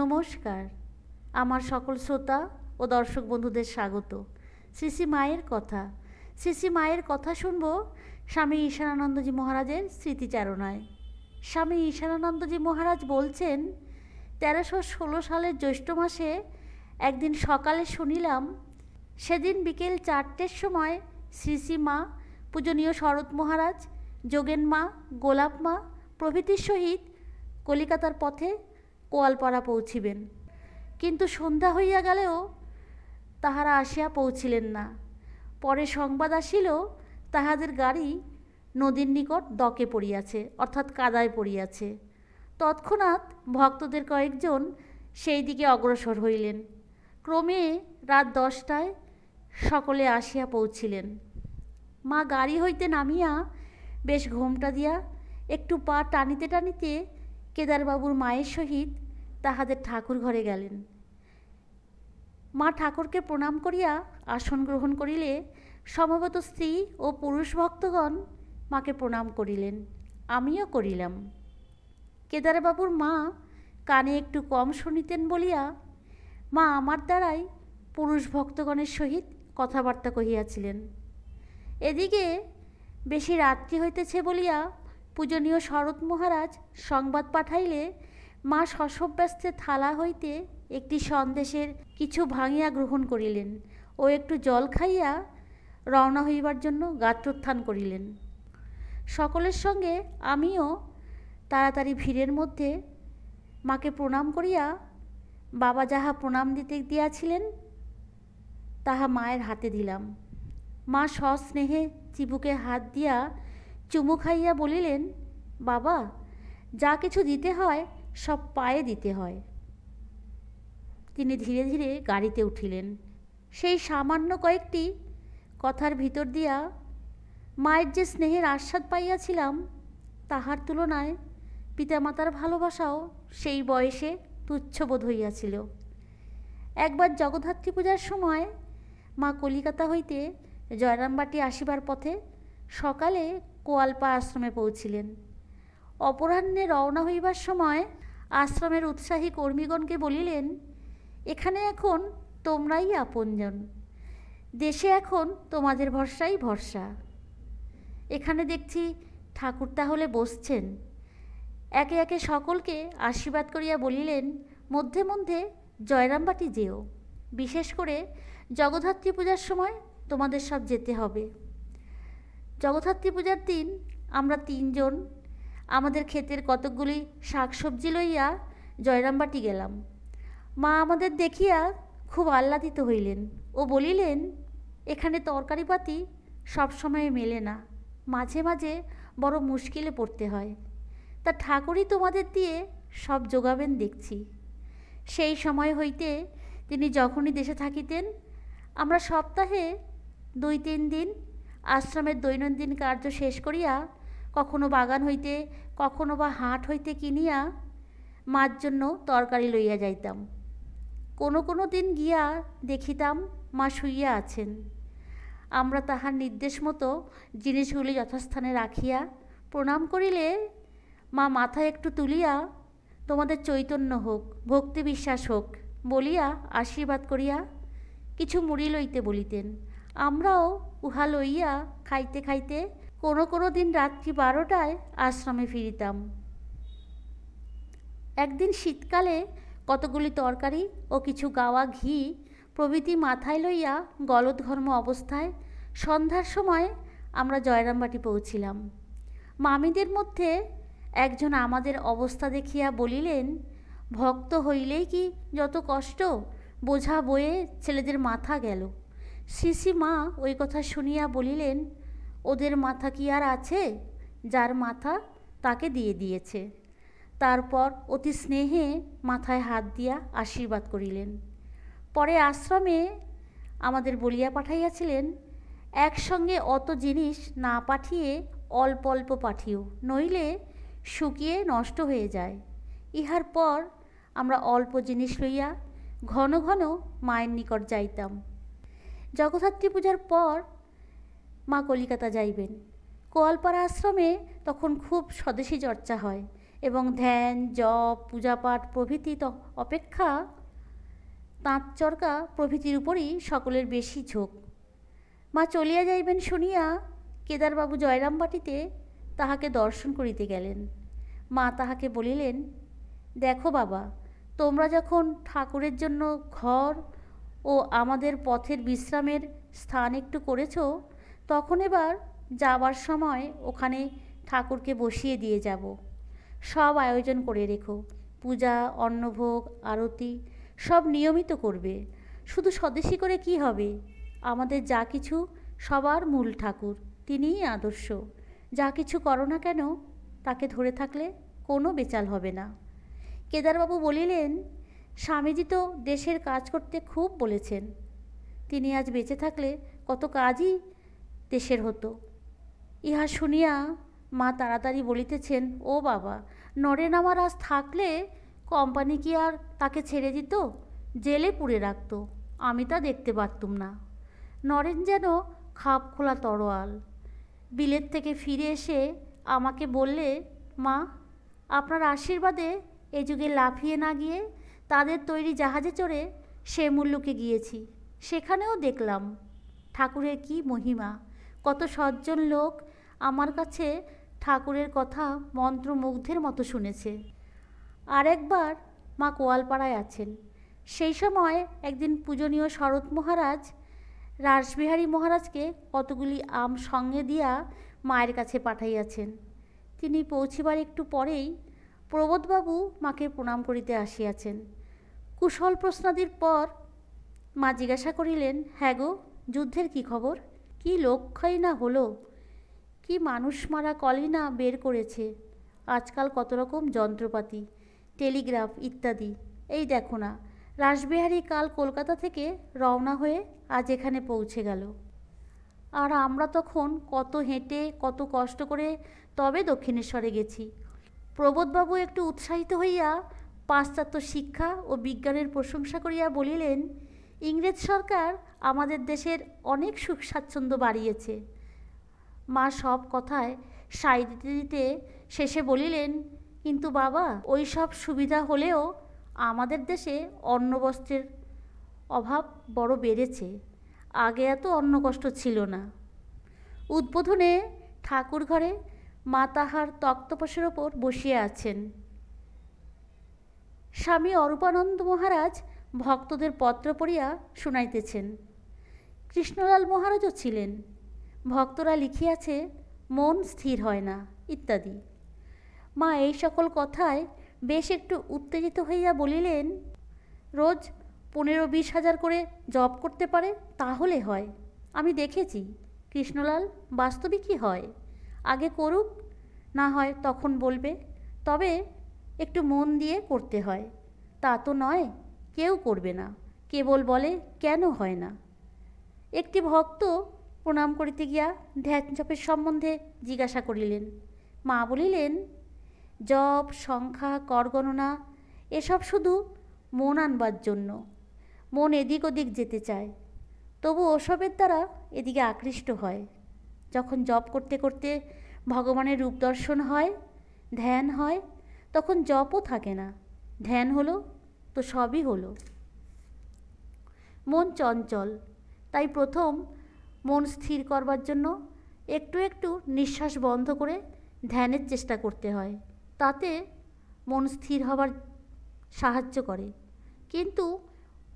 নমস্কার। আমার সকল শ্রোতা ও দর্শক বন্ধুদের স্বাগত। শ্রী শ্রী মায়ের কথা। শ্রী শ্রী মায়ের কথা শুনব স্বামী ঈশানানন্দজি মহারাজের স্মৃতিচারণায়। স্বামী ঈশানানন্দজি মহারাজ বলছেন, 1316 সালের জ্যৈষ্ঠ মাসে একদিন সকালে শুনিলাম, সেদিন বিকেল 4টের সময় শ্রী শ্রী মা, পূজনীয় শরৎ মহারাজ, যোগেন মা, গোলাপ মা প্রভৃতির সহিত কলিকাতার পথে কোয়ালপাড়া পৌঁছিবেন। কিন্তু সন্ধ্যা হইয়া গেলেও তাহারা আসিয়া পৌঁছিলেন না। পরে সংবাদ আসিল, তাহাদের গাড়ি নদীর নিকট দকে পড়িয়াছে, অর্থাৎ কাদায় পড়িয়াছে। তৎক্ষণাৎ ভক্তদের কয়েকজন সেই দিকে অগ্রসর হইলেন। ক্রমে রাত 10টায় সকলে আসিয়া পৌঁছিলেন। মা গাড়ি হইতে নামিয়া বেশ ঘোমটা দিয়া একটু পা টানিতে টানিতে কেদারবাবুর মায়ের সহিত তাহাদের ঠাকুর ঘরে গেলেন। মা ঠাকুরকে প্রণাম করিয়া আসন গ্রহণ করিলে সমবেত স্ত্রী ও পুরুষ ভক্তগণ মাকে প্রণাম করিলেন, আমিও করিলাম। কেদারবাবুর মা কানে একটু কম শুনিতেন বলিয়া মা আমার দ্বারাই পুরুষ ভক্তগণের সহিত কথাবার্তা কহিয়াছিলেন। এদিকে বেশি রাত্রি হইতেছে বলিয়া পূজনীয় শরৎ মহারাজ সংবাদ পাঠাইলে মা শশব্যস্তে থালা হইতে একটি সন্দেশের কিছু ভাঙিয়া গ্রহণ করিলেন ও একটু জল খাইয়া রওনা হইবার জন্য গাত্রোত্থান করিলেন। সকলের সঙ্গে আমিও তাড়াতাড়ি ভিড়ের মধ্যে মাকে প্রণাম করিয়া বাবা যাহা প্রণাম দিতে দিয়াছিলেন তাহা মায়ের হাতে দিলাম। মা সস্নেহে চিবুকে হাত দিয়া চুমু খাইয়া বলিলেন, বাবা, যা কিছু দিতে হয় সব পায়ে দিতে হয়। তিনি ধীরে ধীরে গাড়িতে উঠিলেন। সেই সামান্য কয়েকটি কথার ভিতর দিয়া মায়ের যে স্নেহের আস্বাদ পাইয়াছিলাম, তাহার তুলনায় পিতামাতার ভালোবাসাও সেই বয়সে তুচ্ছবোধ হইয়াছিল। একবার জগদ্ধাত্রী পূজার সময় মা কলিকাতা হইতে জয়রামবাটি আসিবার পথে সকালে কোয়ালপাড়া আশ্রমে পৌঁছিলেন। অপরাহ্নে রওনা হইবার সময় আশ্রমের উৎসাহী কর্মীগণকে বলিলেন, এখানে এখন তোমরাই আপনজন, দেশে এখন তোমাদের ভরসাই ভরসা। এখানে দেখছি ঠাকুর তাহলে বসছেন। একে একে সকলকে আশীর্বাদ করিয়া বলিলেন, মধ্যে মধ্যে জয়রামবাটি যেও, বিশেষ করে জগদ্ধাত্রী পূজার সময় তোমাদের সব যেতে হবে। জগদ্ধাত্রী পূজার দিন আমরা 3 জন আমাদের ক্ষেতের কতকগুলি শাকসবজি লইয়া জয়রামবাটি গেলাম। মা আমাদের দেখিয়া খুব আহ্লাদিত হইলেন ও বলিলেন, এখানে তরকারিপাতি সবসময় মেলে না, মাঝে মাঝে বড় মুশকিলে পড়তে হয়, তা ঠাকুরই তোমাদের দিয়ে সব যোগাবেন দেখছি। সেই সময় হইতে তিনি যখনই দেশে থাকিতেন আমরা সপ্তাহে 2-3 দিন আশ্রমের দৈনন্দিন কার্য শেষ করিয়া কখনো বাগান হইতে কখনো বা হাট হইতে কিনিয়া মার জন্য তরকারি লইয়া যাইতাম। কোনো কোনো দিন গিয়া দেখিতাম মা শুইয়া আছেন। আমরা তাহার নির্দেশ মতো জিনিসগুলি যথাস্থানে রাখিয়া প্রণাম করিলে মা মাথা একটু তুলিয়া, তোমাদের চৈতন্য হোক, ভক্তি বিশ্বাস হোক বলিয়া আশীর্বাদ করিয়া কিছু মুড়ি লইতে বলিতেন। আমরাও উহা লইয়া খাইতে খাইতে কোনো কোনো দিন রাত্রি 12টায় আশ্রমে ফিরিতাম। একদিন শীতকালে কতগুলি তরকারি ও কিছু গাওয়া ঘি প্রভৃতি মাথায় লইয়া গলদঘর্ম অবস্থায় সন্ধ্যার সময় আমরা জয়রামবাটি পৌঁছিলাম। মামিদের মধ্যে একজন আমাদের অবস্থা দেখিয়া বলিলেন, ভক্ত হইলেই কি যত কষ্ট, বোঝা বয়ে ছেলেদের মাথা গেল। শ্রী শ্রী মা ওই কথা শুনিয়া বলিলেন, ওদের মাথা কি আর আছে? যার মাথা তাকে দিয়ে দিয়েছে। তারপর অতি স্নেহে মাথায় হাত দিয়া আশীর্বাদ করিলেন। পরে আশ্রমে আমাদের বলিয়া পাঠাইয়াছিলেন, একসঙ্গে অত জিনিস না পাঠিয়ে অল্প অল্প পাঠিও, নইলে শুকিয়ে নষ্ট হয়ে যায়। ইহার পর আমরা অল্প জিনিস লইয়া ঘন ঘন মায়ের নিকট যাইতাম। জগদ্ধাত্রী পূজার পর মা কলিকাতা যাইবেন। কোয়ালপাড়া আশ্রমে তখন খুব স্বদেশী চর্চা হয় এবং ধ্যান, জপ, পূজাপাঠ প্রভৃতি অপেক্ষা তাঁত চরকা প্রভৃতির উপরই সকলের বেশি ঝোঁক। মা চলিয়া যাইবেন শুনিয়া কেদারবাবু জয়রামবাটিতে তাহাকে দর্শন করিতে গেলেন। মা তাহাকে বলিলেন, দেখো বাবা, তোমরা যখন ঠাকুরের জন্য ঘর ও আমাদের পথের বিশ্রামের স্থান একটু করেছ, তখন এবার যাবার সময় ওখানে ঠাকুরকে বসিয়ে দিয়ে যাব। সব আয়োজন করে রেখো, পূজা, অন্নভোগ, আরতি সব নিয়মিত করবে। শুধু স্বদেশী করে কি হবে? আমাদের যা কিছু সবার মূল ঠাকুর, তিনিই আদর্শ। যা কিছু করো না কেন তাকে ধরে থাকলে কোনো বেচাল হবে না। কেদারবাবু বলিলেন, স্বামীজি তো দেশের কাজ করতে খুব বলেছেন। তিনি আজ বেঁচে থাকলে কত কাজই দেশের হতো। ইহা শুনিয়া মা তাড়াতাড়ি বলিতেছেন, ও বাবা, নরেন আমার আজ থাকলে কোম্পানি কি আর তাকে ছেড়ে দিত? জেলে পুড়ে রাখত, আমি তা দেখতে পারতুম না। নরেন যেন খাপ খোলা তরোয়াল। বিলেত থেকে ফিরে এসে আমাকে বললে, মা, আপনার আশীর্বাদে এ যুগে লাফিয়ে না গিয়ে তাদের তৈরি জাহাজে চড়ে সে মুল্লুকে গিয়েছি। সেখানেও দেখলাম ঠাকুরের কি মহিমা। কত সজ্জন লোক আমার কাছে ঠাকুরের কথা মন্ত্রমুগ্ধের মতো শুনেছে। আর একবার মা কোয়ালপাড়ায় আছেন। সেই সময় একদিন পূজনীয় শরৎ মহারাজ রাসবিহারী মহারাজকে কতগুলি আম সঙ্গে দিয়া মায়ের কাছে পাঠাইয়াছেন। তিনি পৌঁছিবার একটু পরেই প্রবোধবাবু মাকে প্রণাম করিতে আসিয়াছেন। কুশল প্রশ্নাদির পর মা জিজ্ঞাসা করিলেন, হ্যাঁ গো, যুদ্ধের কি খবর? কি লক্ষ্যই না হলো, কি মানুষ মারা কলই না বের করেছে। আজকাল কত রকম যন্ত্রপাতি, টেলিগ্রাফ ইত্যাদি। এই দেখো না, রাসবিহারী কাল কলকাতা থেকে রওনা হয়ে আজ এখানে পৌঁছে গেল। আর আমরা তখন কত হেঁটে কত কষ্ট করে তবে দক্ষিণেশ্বরে গেছি। প্রবোধবাবু একটু উৎসাহিত হইয়া পাশ্চাত্য শিক্ষা ও বিজ্ঞানের প্রশংসা করিয়া বলিলেন, ইংরেজ সরকার আমাদের দেশের অনেক সুখ স্বাচ্ছন্দ্য বাড়িয়েছে। মা সব কথায় সাই দিতে দিতে শেষে বলিলেন, কিন্তু বাবা, ওই সব সুবিধা হলেও আমাদের দেশে অন্ন বস্ত্রের অভাব বড় বেড়েছে। আগে এত অন্ন কষ্ট ছিল না। উদ্বোধনে ঠাকুর ঘরে মা তাহার তক্তপোষের ওপর বসিয়া আছেন। স্বামী অরূপানন্দ মহারাজ ভক্তদের পত্র পড়িয়া শুনাইতেছেন। কৃষ্ণলাল মহারাজও ছিলেন। ভক্তরা লিখিয়াছে, মন স্থির হয় না ইত্যাদি। মা এই সকল কথায় বেশ একটু উত্তেজিত হইয়া বলিলেন, রোজ 15-20 হাজার করে জব করতে পারে তাহলে হয়। আমি দেখেছি কৃষ্ণলাল, বাস্তবিকই হয়। আগে করুক, না হয় তখন বলবে। তবে একটু মন দিয়ে করতে হয়। তা তো নয় কেউ করবে না, কেবল বলে কেন হয় না। একটি ভক্ত প্রণাম করিতে গিয়া ধ্যান জপের সম্বন্ধে জিজ্ঞাসা করিলেন। মা বলিলেন, জপ, সংখ্যা, করগণনা এসব শুধু মন আনবার জন্য। মন এদিক ওদিক যেতে চায়, তবু ওসবের দ্বারা এদিকে আকৃষ্ট হয়। যখন জপ করতে করতে ভগবানের রূপ দর্শন হয়, ধ্যান হয়, তখন জপও থাকে না, ধ্যান হলো তো সবই হলো। মন চঞ্চল, তাই প্রথম মন স্থির করবার জন্য একটু একটু নিঃশ্বাস বন্ধ করে ধ্যানের চেষ্টা করতে হয়। তাতে মন স্থির হবার সাহায্য করে। কিন্তু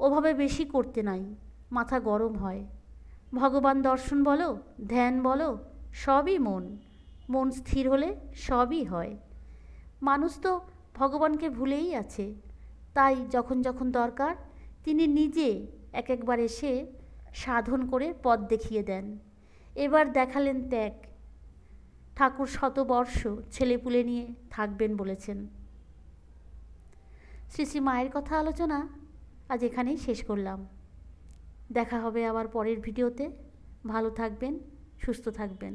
ওভাবে বেশি করতে নাই, মাথা গরম হয়। ভগবান দর্শন বলো, ধ্যান বলো, সবই মন। মন স্থির হলে সবই হয়। মানুষ তো ভগবানকে ভুলেই আছে। তাই যখন যখন দরকার তিনি নিজে এক একবার এসে সাধন করে পথ দেখিয়ে দেন। এবার দেখালেন ত্যাগ। ঠাকুর শতবর্ষ ছেলেপুলে নিয়ে থাকবেন বলেছেন। শ্রী শ্রী মায়ের কথা আলোচনা আজ এখানেই শেষ করলাম। দেখা হবে আবার পরের ভিডিওতে। ভালো থাকবেন, সুস্থ থাকবেন।